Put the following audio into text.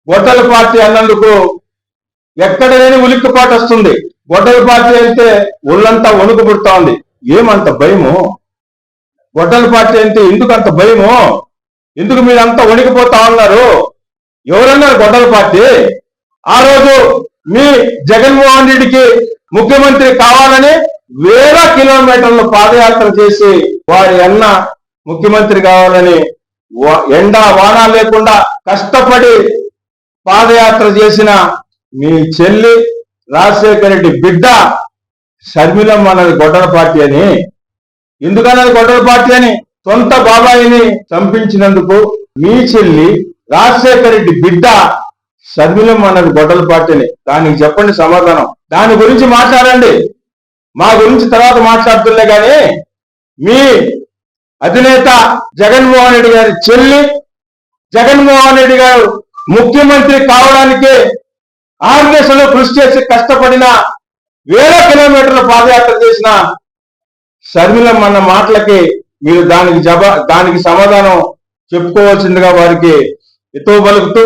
గొడ్డల party అన్నందుకు ఎక్కడ లేని ఉలిక్కిపాటు వస్తుంది. గొడ్డల పార్టీ అంటే ఒళ్ళంతా వణుకు పుడతా ఉంది. ఏమంత భయము? గొడ్డల పార్టీ అంటే ఎందుకు అంత భయము? ఎందుకు మీరంతా వణికిపోతా ఉన్నారు? ఎవరన్నారు గొడ్డల పార్టీ? ఆ రోజు మీ జగన్మోహన్ రెడ్డికి ముఖ్యమంత్రి కావాలని వేల కిలోమీటర్లు పాదయాత్ర చేసి వారి అన్న ముఖ్యమంత్రి కావాలని ఎండా వాన లేకుండా కష్టపడి పాదయాత్ర చేసిన మీ చెల్లి రాజశేఖర రెడ్డి బిడ్డ షర్మిలమ్మ అన్నది గొడ్డల పార్టీ అని. ఎందుకన్నది గొడ్డల పార్టీ అని? సొంత బాబాయిని చంపించినందుకు మీ చెల్లి రాజశేఖర రెడ్డి బిడ్డ షర్మిలమ్మ అన్నది గొడ్డల పార్టీ అని. దానికి చెప్పండి సమాధానం. దాని గురించి మాట్లాడండి. మా గురించి తర్వాత మాట్లాడుతుండే కానీ మీ అధినేత జగన్మోహన్ రెడ్డి గారి చెల్లి, జగన్మోహన్ రెడ్డి గారు ముఖ్యమంత్రి కావడానికి ఆర్గేషన్లో కృషి చేసి కష్టపడిన వేల కిలోమీటర్ల పాదయాత్ర చేసిన షర్మిలమ్మ అన్న మాటలకి మీరు దానికి సమాధానం చెప్పుకోవాల్సిందిగా వారికి హితవు పలుకుతూ